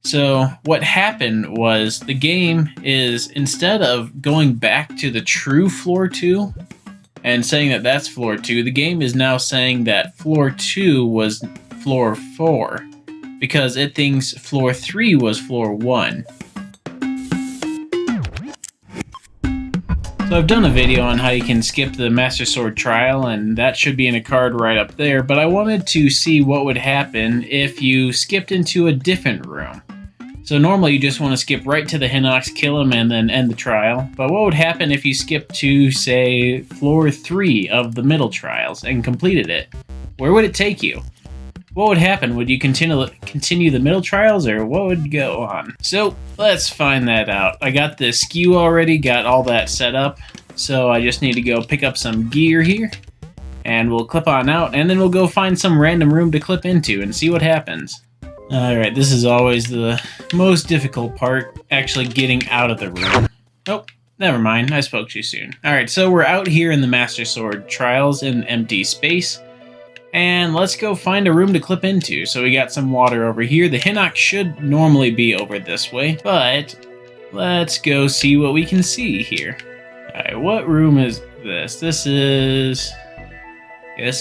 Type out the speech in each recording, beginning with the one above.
So what happened was the game is, instead of going back to the true floor 2 and saying that that's floor 2, the game is now saying that floor 2 was floor 4 because it thinks floor 3 was floor 1. So I've done a video on how you can skip the Master Sword trial, and that should be in a card right up there, but I wanted to see what would happen if you skipped into a different room. So normally you just want to skip right to the Hinox, kill him, and then end the trial, but what would happen if you skipped to, say, floor 3 of the middle trials and completed it? Where would it take you? What would happen? Would you continue the middle trials, or what would go on? So let's find that out. I got the skew already, got all that set up, so I just need to go pick up some gear here, and we'll clip on out, and then we'll go find some random room to clip into and see what happens. Alright, this is always the most difficult part, actually getting out of the room. Oh, never mind, I spoke too soon. Alright, so we're out here in the Master Sword trials in empty space. And let's go find a room to clip into. So we got some water over here. The Hinox should normally be over this way, but let's go see what we can see here. Alright, what room is this? This is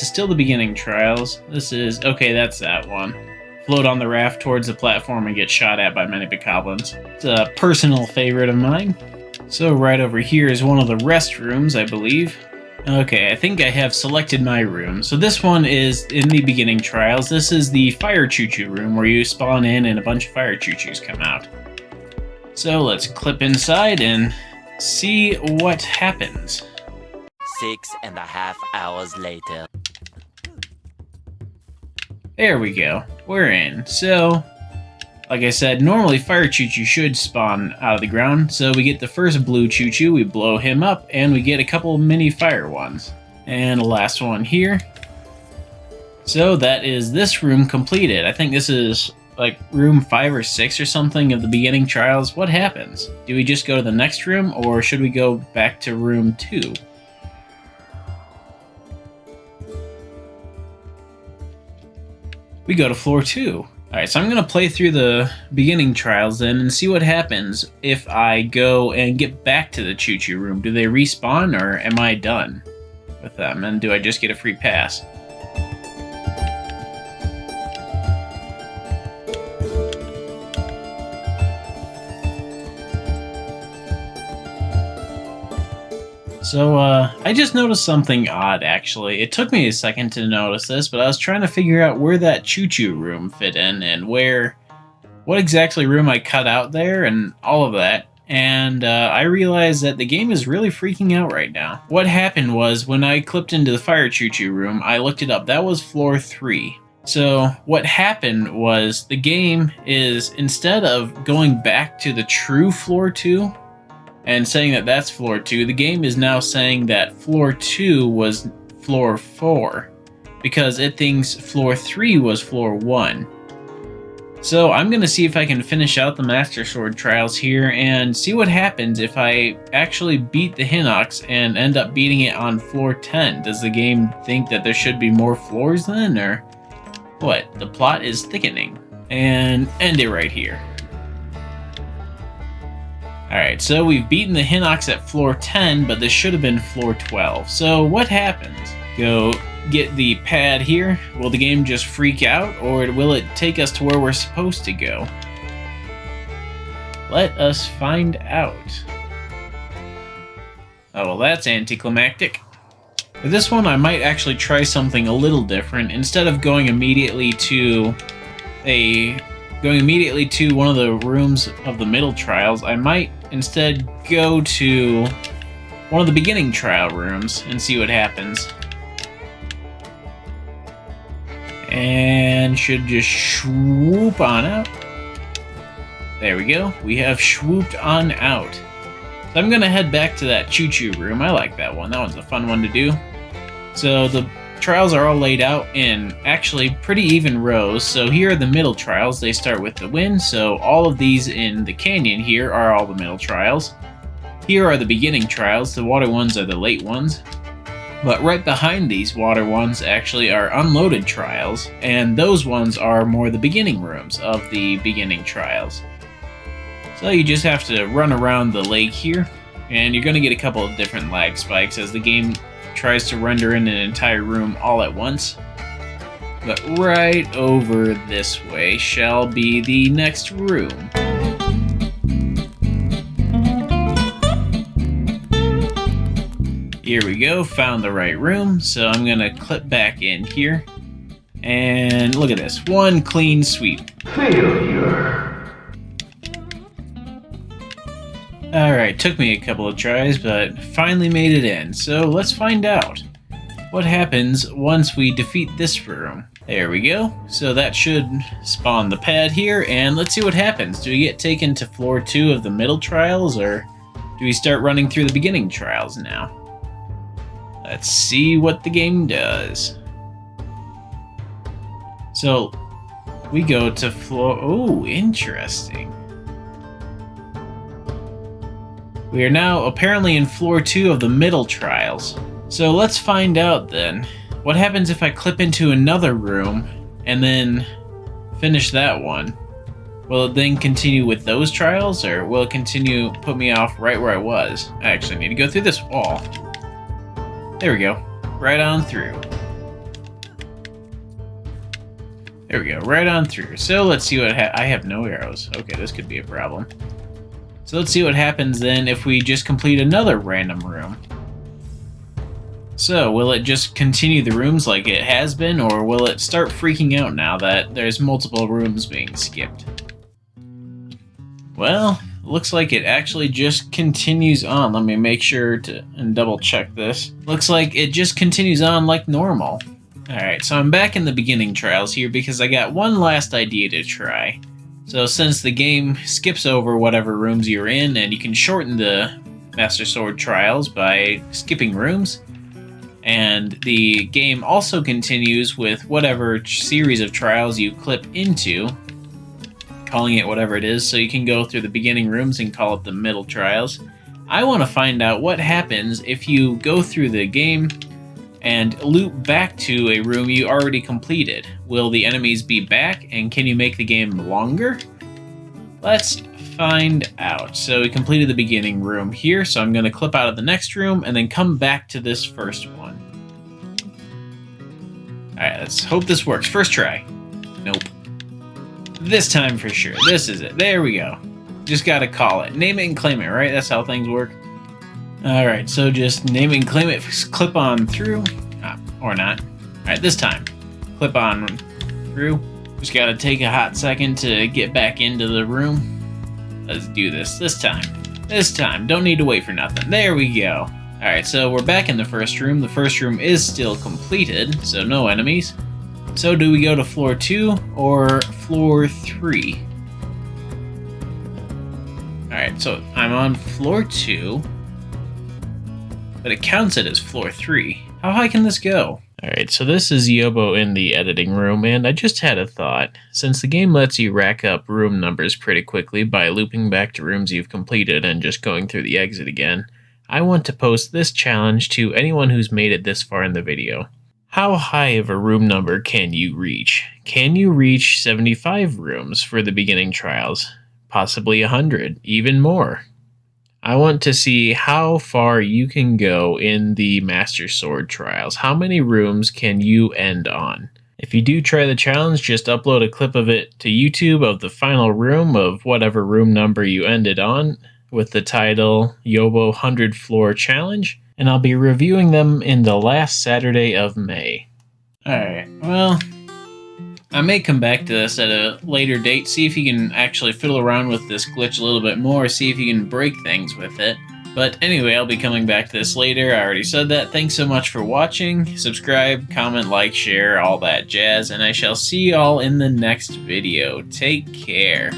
still the beginning trials. Okay, that's that one. Float on the raft towards the platform and get shot at by many bokoblins. It's a personal favorite of mine. So right over here is one of the restrooms, I believe. Okay, I think I have selected my room. So this one is in the beginning trials. This is the fire choo-choo room where you spawn in and a bunch of fire choo-choos come out. So let's clip inside and see what happens. 6.5 hours later. There we go. We're in. So, like I said, normally fire choo-choo should spawn out of the ground, so we get the first blue choo-choo, we blow him up, and we get a couple mini fire ones. And the last one here. So that is this room completed. I think this is like room 5 or 6 or something of the beginning trials. What happens? Do we just go to the next room, or should we go back to room 2? We go to floor 2. Alright, so I'm going to play through the beginning trials then and see what happens if I go and get back to the choo-choo room. Do they respawn, or am I done with them? And do I just get a free pass? So, I just noticed something odd, actually. It took me a second to notice this, but I was trying to figure out where that choo-choo room fit in, and what exactly room I cut out there, and all of that. And I realized that the game is really freaking out right now. What happened was, when I clipped into the fire choo-choo room, I looked it up. That was floor 3. So, what happened was, the game is, instead of going back to the true floor 2, and saying that that's floor 2, the game is now saying that floor 2 was floor 4 because it thinks floor 3 was floor 1. So I'm going to see if I can finish out the Master Sword trials here and see what happens if I actually beat the Hinox and end up beating it on floor 10. Does the game think that there should be more floors then, or what? The plot is thickening. And end it right here. Alright, so we've beaten the Hinox at floor 10, but this should have been floor 12. So what happens? Go get the pad here. Will the game just freak out, or will it take us to where we're supposed to go? Let us find out. Oh, well, that's anticlimactic. For this one, I might actually try something a little different. Instead of going immediately to one of the rooms of the middle trials, I might instead go to one of the beginning trial rooms and see what happens. And should just swoop on out. There we go. We have swooped on out. So I'm going to head back to that choo-choo room. I like that one. That one's a fun one to do. So the trials are all laid out in actually pretty even rows. So here are the middle trials. They start with the wind. So all of these in the canyon here are all the middle trials. Here are the beginning trials. The water ones are the late ones. But right behind these water ones actually are unloaded trials, and those ones are more the beginning rooms of the beginning trials. So you just have to run around the lake here, and you're going to get a couple of different lag spikes as the game tries to render in an entire room all at once. But right over this way shall be the next room. Here we go, found the right room, so I'm gonna clip back in here. And look at this, one clean sweep. Failure. Alright, took me a couple of tries, but finally made it in. So let's find out what happens once we defeat this room. There we go. So that should spawn the pad here, and let's see what happens. Do we get taken to floor 2 of the middle trials, or do we start running through the beginning trials now? Let's see what the game does. So we go to floor... Oh, interesting. We are now apparently in floor 2 of the middle trials. So let's find out then. What happens if I clip into another room and then finish that one? Will it then continue with those trials, or will it continue put me off right where I was? I actually need to go through this wall. There we go. Right on through. There we go. Right on through. So let's see what I have no arrows. Okay, this could be a problem. So let's see what happens then if we just complete another random room. So, will it just continue the rooms like it has been, or will it start freaking out now that there's multiple rooms being skipped? Well, looks like it actually just continues on. Let me make sure to and double check this. Looks like it just continues on like normal. Alright, so I'm back in the beginning trials here because I got one last idea to try. So since the game skips over whatever rooms you're in, and you can shorten the Master Sword trials by skipping rooms, and the game also continues with whatever series of trials you clip into, calling it whatever it is, so you can go through the beginning rooms and call it the middle trials. I want to find out what happens if you go through the game and loop back to a room you already completed. Will the enemies be back, and can you make the game longer? Let's find out. So we completed the beginning room here, so I'm going to clip out of the next room and then come back to this first one. Alright, let's hope this works. First try. Nope. This time for sure. This is it. There we go. Just gotta call it. Name it and claim it, right? That's how things work. Alright, so just name it and claim it. Clip on through. Or not. Alright, this time. Clip on through. Just gotta take a hot second to get back into the room. Let's do this. This time. This time. Don't need to wait for nothing. There we go. Alright, so we're back in the first room. The first room is still completed, so no enemies. So do we go to floor 2 or floor 3? Alright, so I'm on floor 2, but it counts it as floor 3. How high can this go? Alright, so this is Yobo in the editing room, and I just had a thought. Since the game lets you rack up room numbers pretty quickly by looping back to rooms you've completed and just going through the exit again, I want to post this challenge to anyone who's made it this far in the video. How high of a room number can you reach? Can you reach 75 rooms for the beginning trials? Possibly 100, even more. I want to see how far you can go in the Master Sword trials. How many rooms can you end on? If you do try the challenge, just upload a clip of it to YouTube of the final room of whatever room number you ended on with the title Yobo 100 Floor Challenge, and I'll be reviewing them in the last Saturday of May. Alright, well, I may come back to this at a later date, see if you can actually fiddle around with this glitch a little bit more, see if you can break things with it. But anyway, I'll be coming back to this later. I already said that. Thanks so much for watching. Subscribe, comment, like, share, all that jazz, and I shall see y'all in the next video. Take care.